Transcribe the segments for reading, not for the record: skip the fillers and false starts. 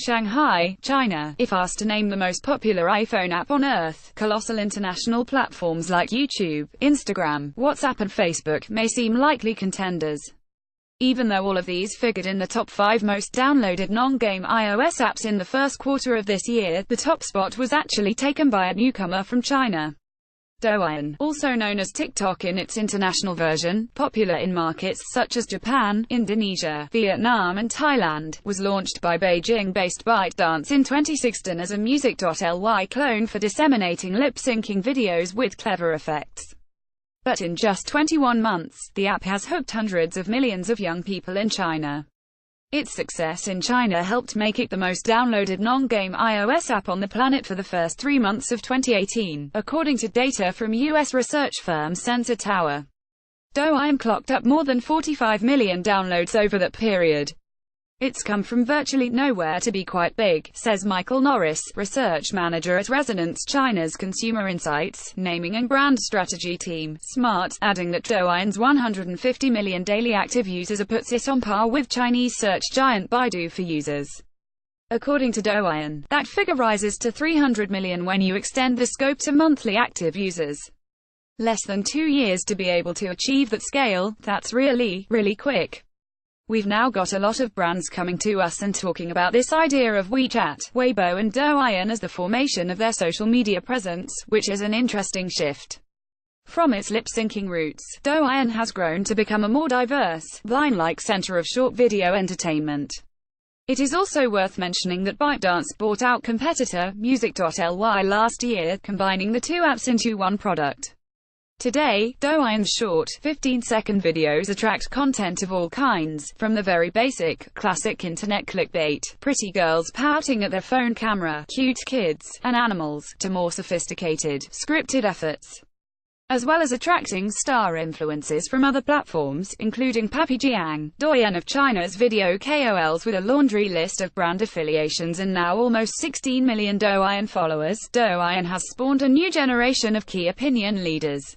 Shanghai, China. If asked to name the most popular iPhone app on Earth, colossal international platforms like YouTube, Instagram, WhatsApp and Facebook may seem likely contenders. Even though all of these figured in the top 5 most downloaded non-game iOS apps in the first quarter of this year, the top spot was actually taken by a newcomer from China. Douyin, also known as TikTok in its international version, popular in markets such as Japan, Indonesia, Vietnam and Thailand, was launched by Beijing-based ByteDance in 2016 as a music.ly clone for disseminating lip-syncing videos with clever effects. But in just 21 months, the app has hooked hundreds of millions of young people in China. Its success in China helped make it the most downloaded non-game iOS app on the planet for the first 3 months of 2018, according to data from US research firm Sensor Tower. Douyin clocked up more than 45 million downloads over that period. It's come from virtually nowhere to be quite big, says Michael Norris, research manager at Resonance China's Consumer Insights, Naming and Brand Strategy team, SMART, adding that Douyin's 150 million daily active users puts it on par with Chinese search giant Baidu for users. According to Douyin, that figure rises to 300 million when you extend the scope to monthly active users. Less than 2 years to be able to achieve that scale, that's really quick. We've now got a lot of brands coming to us and talking about this idea of WeChat, Weibo and Douyin as the formation of their social media presence, which is an interesting shift. From its lip-syncing roots, Douyin has grown to become a more diverse, Vine-like center of short video entertainment. It is also worth mentioning that ByteDance bought out competitor, Music.ly last year, combining the two apps into one product. Today, Douyin's short, 15-second videos attract content of all kinds, from the very basic, classic internet clickbait, pretty girls pouting at their phone camera, cute kids, and animals, to more sophisticated, scripted efforts. As well as attracting star influences from other platforms, including Papi Jiang, Douyin of China's video KOLs with a laundry list of brand affiliations and now almost 16 million Douyin followers, Douyin has spawned a new generation of key opinion leaders.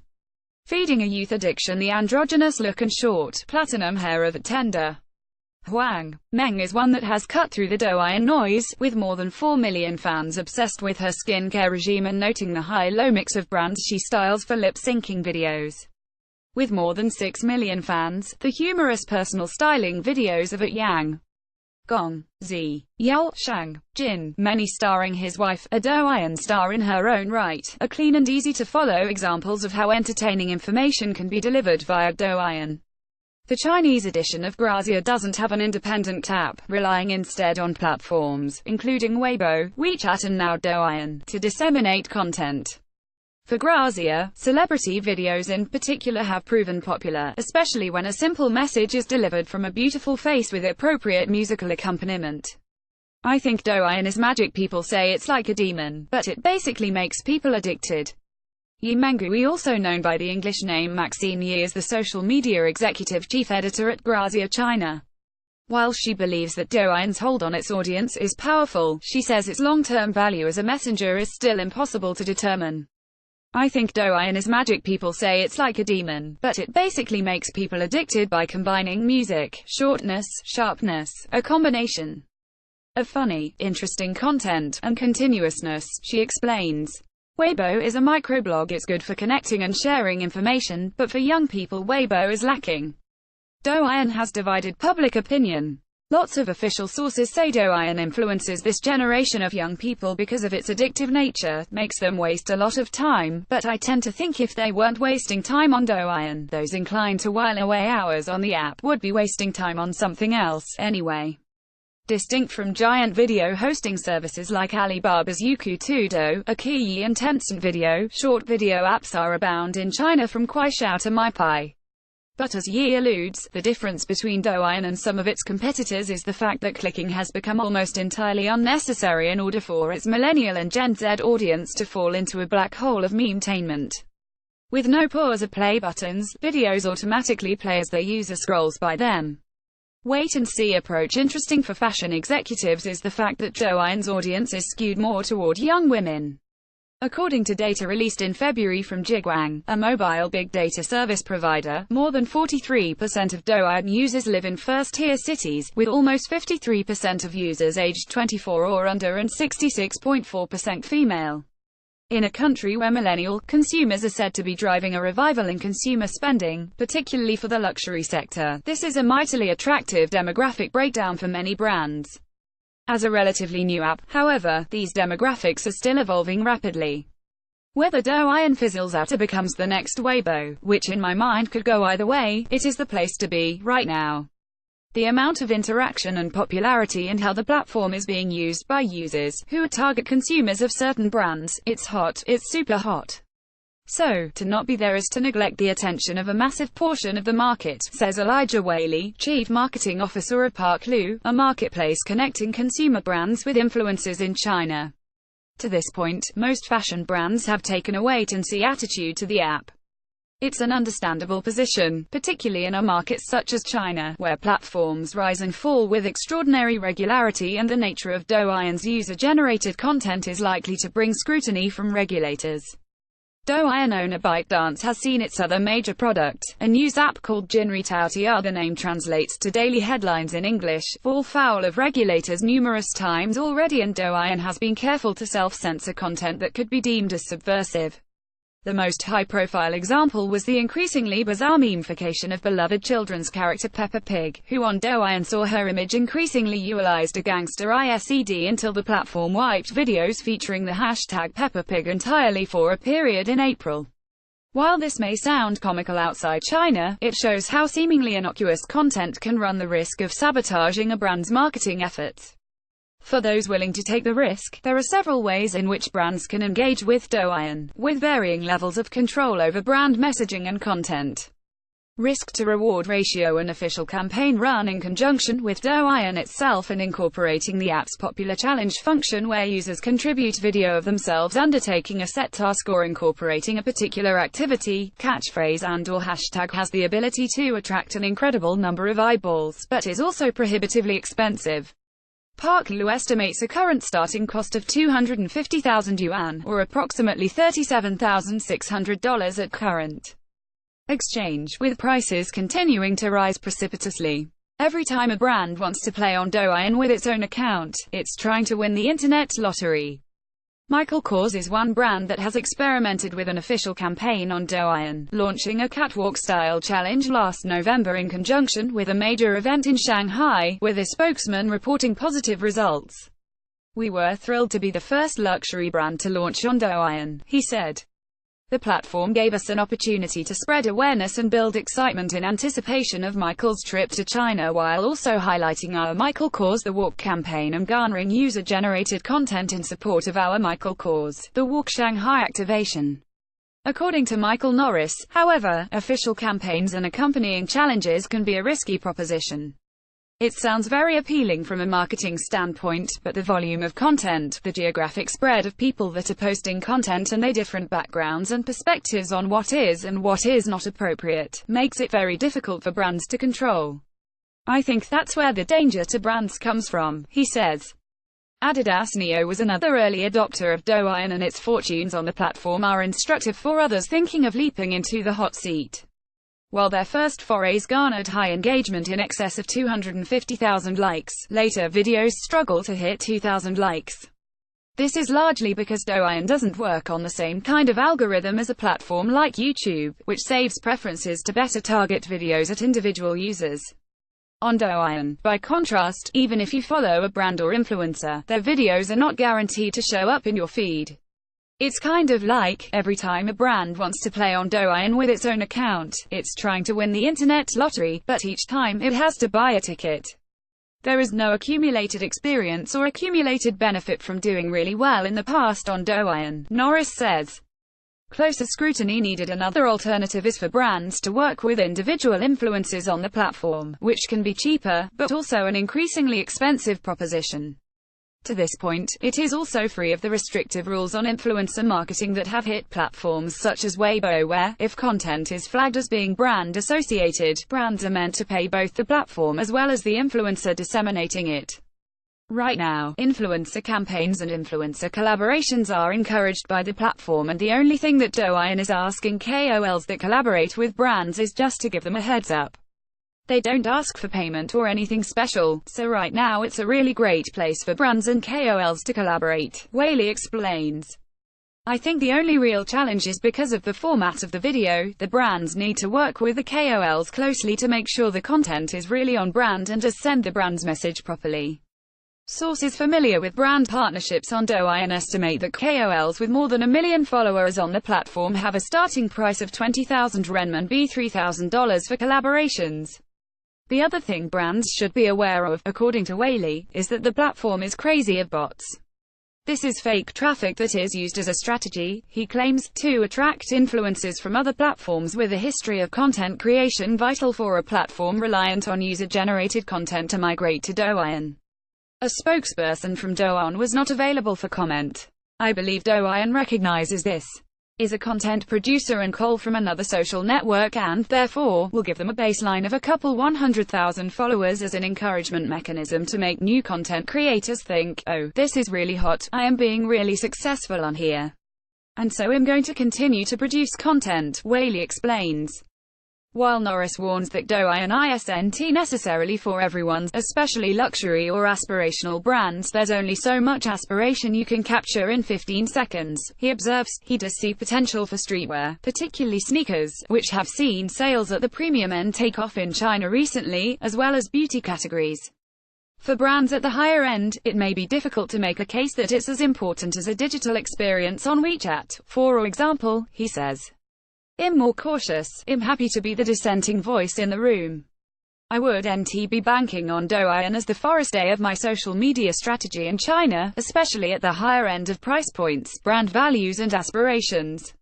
Feeding a youth addiction, the androgynous look and short, platinum hair of tender Huang Meng is one that has cut through the Douyin noise, with more than 4 million fans obsessed with her skincare regime and noting the high-low mix of brands she styles for lip-syncing videos. With more than 6 million fans, the humorous personal styling videos of Yang Gong, Zi, Yao, Shang, Jin, many starring his wife, a Douyin star in her own right, are clean and easy to follow examples of how entertaining information can be delivered via Douyin. The Chinese edition of Grazia doesn't have an independent app, relying instead on platforms, including Weibo, WeChat and now Douyin, to disseminate content. For Grazia, celebrity videos in particular have proven popular, especially when a simple message is delivered from a beautiful face with appropriate musical accompaniment. I think Douyin is magic. People say it's like a demon, but it basically makes people addicted. Yi Mengui, also known by the English name Maxine Yi, is the social media executive chief editor at Grazia China. While she believes that Douyin's hold on its audience is powerful, she says its long-term value as a messenger is still impossible to determine. I think Douyin is magic. People say it's like a demon, but it basically makes people addicted by combining music, shortness, sharpness, a combination of funny, interesting content, and continuousness, she explains. Weibo is a microblog. It's good for connecting and sharing information, but for young people Weibo is lacking. Douyin has divided public opinion. Lots of official sources say Douyin influences this generation of young people because of its addictive nature, makes them waste a lot of time, but I tend to think if they weren't wasting time on Douyin, those inclined to while away hours on the app would be wasting time on something else, anyway. Distinct from giant video hosting services like Alibaba's Youku Tudou, Iqiyi and Tencent Video, short video apps are abound in China from Kuaishou to MyPi. But as Yi alludes, the difference between Douyin and some of its competitors is the fact that clicking has become almost entirely unnecessary in order for its millennial and Gen Z audience to fall into a black hole of meme-tainment. With no pause or play buttons, videos automatically play as their user scrolls by them. Wait-and-see approach. Interesting for fashion executives is the fact that Douyin's audience is skewed more toward young women. According to data released in February from Jiguang, a mobile big data service provider, more than 43% of Douyin users live in first-tier cities, with almost 53% of users aged 24 or under and 66.4% female. In a country where millennial consumers are said to be driving a revival in consumer spending, particularly for the luxury sector, this is a mightily attractive demographic breakdown for many brands. As a relatively new app, however, these demographics are still evolving rapidly. Whether Douyin fizzles out or becomes the next Weibo, which in my mind could go either way, it is the place to be, right now. The amount of interaction and popularity and how the platform is being used by users, who are target consumers of certain brands, it's hot, it's super hot. So, to not be there is to neglect the attention of a massive portion of the market, says Elijah Whaley, Chief Marketing Officer at Parklu, a marketplace connecting consumer brands with influencers in China. To this point, most fashion brands have taken a wait-and-see attitude to the app. It's an understandable position, particularly in a market such as China, where platforms rise and fall with extraordinary regularity, and the nature of Douyin's user-generated content is likely to bring scrutiny from regulators. Douyin owner ByteDance has seen its other major product, a news app called Jinri Taotia, the name translates to daily headlines in English, fall foul of regulators numerous times already, and Douyin has been careful to self-censor content that could be deemed as subversive. The most high-profile example was the increasingly bizarre memification of beloved children's character Peppa Pig, who on Douyin saw her image increasingly utilized a gangster ISED until the platform wiped videos featuring the hashtag Peppa Pig entirely for a period in April. While this may sound comical outside China, it shows how seemingly innocuous content can run the risk of sabotaging a brand's marketing efforts. For those willing to take the risk, there are several ways in which brands can engage with Douyin, with varying levels of control over brand messaging and content. Risk-to-reward ratio: an official campaign run in conjunction with Douyin itself and incorporating the app's popular challenge function, where users contribute video of themselves undertaking a set task or incorporating a particular activity, catchphrase and/or hashtag, has the ability to attract an incredible number of eyeballs, but is also prohibitively expensive. Parklu estimates a current starting cost of 250,000 yuan, or approximately $37,600 at current exchange, with prices continuing to rise precipitously. Every time a brand wants to play on Douyin with its own account, it's trying to win the internet lottery. Michael Kors is one brand that has experimented with an official campaign on Douyin, launching a catwalk-style challenge last November in conjunction with a major event in Shanghai, with a spokesman reporting positive results. "We were thrilled to be the first luxury brand to launch on Douyin," he said. "The platform gave us an opportunity to spread awareness and build excitement in anticipation of Michael's trip to China, while also highlighting our Michael Kors The Walk campaign and garnering user-generated content in support of our Michael Kors The Walk Shanghai activation." According to Michael Norris, however, official campaigns and accompanying challenges can be a risky proposition. It sounds very appealing from a marketing standpoint, but the volume of content, the geographic spread of people that are posting content and their different backgrounds and perspectives on what is and what is not appropriate, makes it very difficult for brands to control. "I think that's where the danger to brands comes from," he says. Adidas Neo was another early adopter of Douyin, and its fortunes on the platform are instructive for others thinking of leaping into the hot seat. While their first forays garnered high engagement in excess of 250,000 likes, later videos struggle to hit 2,000 likes. This is largely because Douyin doesn't work on the same kind of algorithm as a platform like YouTube, which saves preferences to better target videos at individual users. On Douyin, by contrast, even if you follow a brand or influencer, their videos are not guaranteed to show up in your feed. It's kind of like, every time a brand wants to play on Douyin with its own account, it's trying to win the internet lottery, but each time, it has to buy a ticket. There is no accumulated experience or accumulated benefit from doing really well in the past on Douyin, Norris says. Closer scrutiny needed. Another alternative is for brands to work with individual influencers on the platform, which can be cheaper, but also an increasingly expensive proposition. To this point, it is also free of the restrictive rules on influencer marketing that have hit platforms such as Weibo, where, if content is flagged as being brand associated, brands are meant to pay both the platform as well as the influencer disseminating it. Right now, influencer campaigns and influencer collaborations are encouraged by the platform, and the only thing that Douyin is asking KOLs that collaborate with brands is just to give them a heads up. They don't ask for payment or anything special, so right now it's a really great place for brands and KOLs to collaborate, Whaley explains. I think the only real challenge is because of the format of the video. The brands need to work with the KOLs closely to make sure the content is really on brand and does send the brand's message properly. Sources familiar with brand partnerships on Douyin estimate that KOLs with more than 1 million followers on the platform have a starting price of 20,000 renminbi, $3,000 for collaborations. The other thing brands should be aware of, according to Whaley, is that the platform is crazy of bots. This is fake traffic that is used as a strategy, he claims, to attract influencers from other platforms with a history of content creation vital for a platform reliant on user-generated content to migrate to Douyin. A spokesperson from Douyin was not available for comment. I believe Douyin recognizes this is a content producer and call from another social network and, therefore, will give them a baseline of a couple 100,000 followers as an encouragement mechanism to make new content creators think, oh, this is really hot, I am being really successful on here, and so I'm going to continue to produce content, Whaley explains. While Norris warns that Douyin isn't necessarily for everyone, especially luxury or aspirational brands, there's only so much aspiration you can capture in 15 seconds. He observes, he does see potential for streetwear, particularly sneakers, which have seen sales at the premium end take off in China recently, as well as beauty categories. For brands at the higher end, it may be difficult to make a case that it's as important as a digital experience on WeChat, for example, he says. I'm more cautious. I'm happy to be the dissenting voice in the room. I wouldn't be banking on Douyin as the forte of my social media strategy in China, especially at the higher end of price points, brand values and aspirations.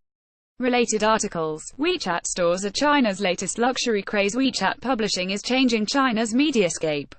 Related articles. WeChat stores are China's latest luxury craze. WeChat publishing is changing China's mediascape.